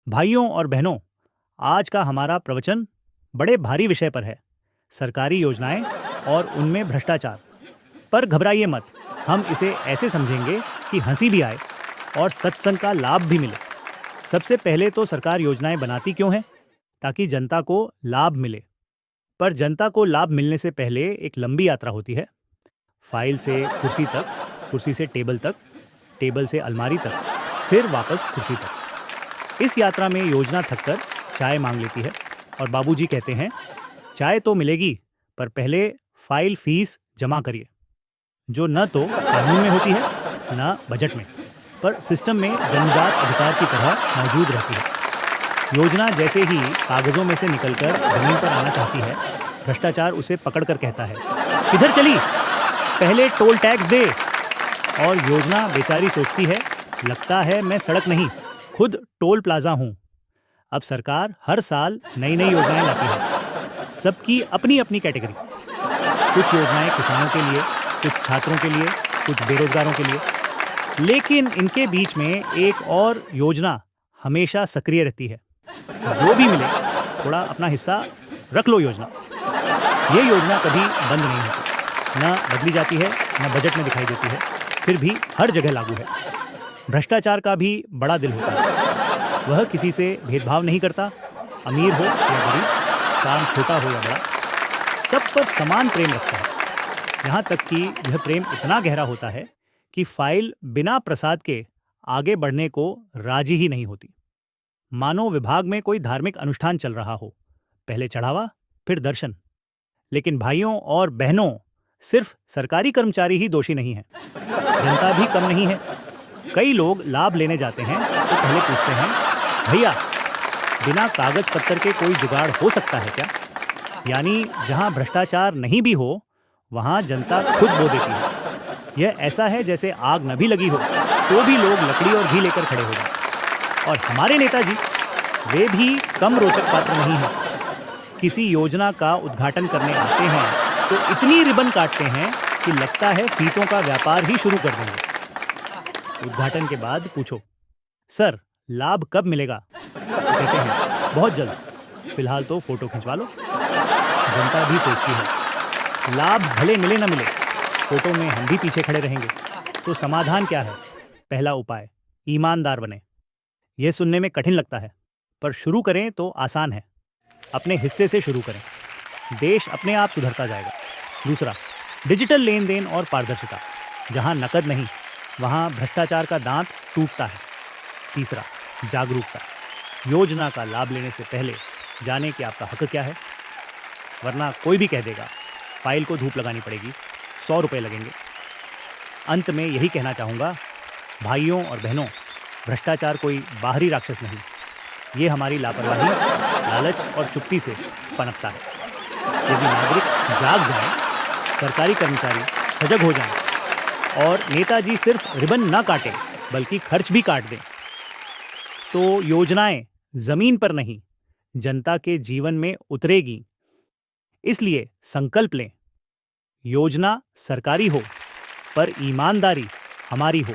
भाइयों और बहनों, आज का हमारा प्रवचन बड़े भारी विषय पर है, सरकारी योजनाएं और उनमें भ्रष्टाचार। पर घबराइए मत, हम इसे ऐसे समझेंगे कि हंसी भी आए और सत्संग का लाभ भी मिले। सबसे पहले तो सरकार योजनाएं बनाती क्यों है? ताकि जनता को लाभ मिले। पर जनता को लाभ मिलने से पहले एक लंबी यात्रा होती है, फाइल से कुर्सी तक, कुर्सी से टेबल तक, टेबल से अलमारी तक, फिर वापस कुर्सी तक। इस यात्रा में योजना थककर चाय मांग लेती है और बाबूजी कहते हैं, चाय तो मिलेगी पर पहले फाइल फीस जमा करिए, जो न तो कानून में होती है न बजट में, पर सिस्टम में जन्मजात अधिकार की तरह मौजूद रहती है। योजना जैसे ही कागजों में से निकलकर जमीन पर आना चाहती है, भ्रष्टाचार उसे पकड़कर कहता है, किधर चली, पहले टोल टैक्स दे। और योजना बेचारी सोचती है, लगता है मैं सड़क नहीं, खुद टोल प्लाजा हूँ। अब सरकार हर साल नई नई योजनाएं लाती है, सबकी अपनी अपनी कैटेगरी। कुछ योजनाएं किसानों के लिए, कुछ छात्रों के लिए, कुछ बेरोजगारों के लिए। लेकिन इनके बीच में एक और योजना हमेशा सक्रिय रहती है, जो भी मिले थोड़ा अपना हिस्सा रख लो योजना। ये योजना कभी बंद नहीं होती, न बदली जाती है, न बजट में दिखाई देती है, फिर भी हर जगह लागू है। भ्रष्टाचार का भी बड़ा दिल होता है, वह किसी से भेदभाव नहीं करता, अमीर हो या गरीब, काम छोटा हो या बड़ा, सब पर समान प्रेम रखता है। यहाँ तक कि यह प्रेम इतना गहरा होता है कि फाइल बिना प्रसाद के आगे बढ़ने को राजी ही नहीं होती। मानो विभाग में कोई धार्मिक अनुष्ठान चल रहा हो, पहले चढ़ावा फिर दर्शन। लेकिन भाइयों और बहनों, सिर्फ सरकारी कर्मचारी ही दोषी नहीं है, जनता भी कम नहीं है। कई लोग लाभ लेने जाते हैं तो पहले पूछते हैं, भैया बिना कागज पत्तर के कोई जुगाड़ हो सकता है क्या? यानी जहां भ्रष्टाचार नहीं भी हो, वहां जनता खुद बो देती है। यह ऐसा है जैसे आग न भी लगी हो तो भी लोग लकड़ी और घी लेकर खड़े हो जाएं। और हमारे नेताजी, वे भी कम रोचक पात्र नहीं हैं। किसी योजना का उद्घाटन करने आते हैं तो इतनी रिबन काटते हैं कि लगता है फीतों का व्यापार ही शुरू कर देंगे। उद्घाटन के बाद पूछो, सर लाभ कब मिलेगा? तो कहते हैं, बहुत जल्द, फिलहाल तो फोटो खिंचवा लो। जनता भी सोचती है, लाभ भले मिले न मिले, फोटो में हम भी पीछे खड़े रहेंगे। तो समाधान क्या है? पहला उपाय, ईमानदार बने। यह सुनने में कठिन लगता है, पर शुरू करें तो आसान है। अपने हिस्से से शुरू करें, देश अपने आप सुधरता जाएगा। दूसरा, डिजिटल लेन देन और पारदर्शिता। जहां नकद नहीं, वहां भ्रष्टाचार का दांत टूटता है। तीसरा, जागरूकता। योजना का लाभ लेने से पहले जाने कि आपका हक क्या है, वरना कोई भी कह देगा फाइल को धूप लगानी पड़ेगी, 100 रुपये लगेंगे। अंत में यही कहना चाहूँगा, भाइयों और बहनों, भ्रष्टाचार कोई बाहरी राक्षस नहीं, ये हमारी लापरवाही, लालच और चुप्पी से पनपता है। यदि नागरिक जाग जाएं, सरकारी कर्मचारी सजग हो जाएं और नेताजी सिर्फ रिबन ना काटें बल्कि खर्च भी काट दें, तो योजनाएं जमीन पर नहीं, जनता के जीवन में उतरेगी। इसलिए संकल्प लें, योजना सरकारी हो पर ईमानदारी हमारी हो।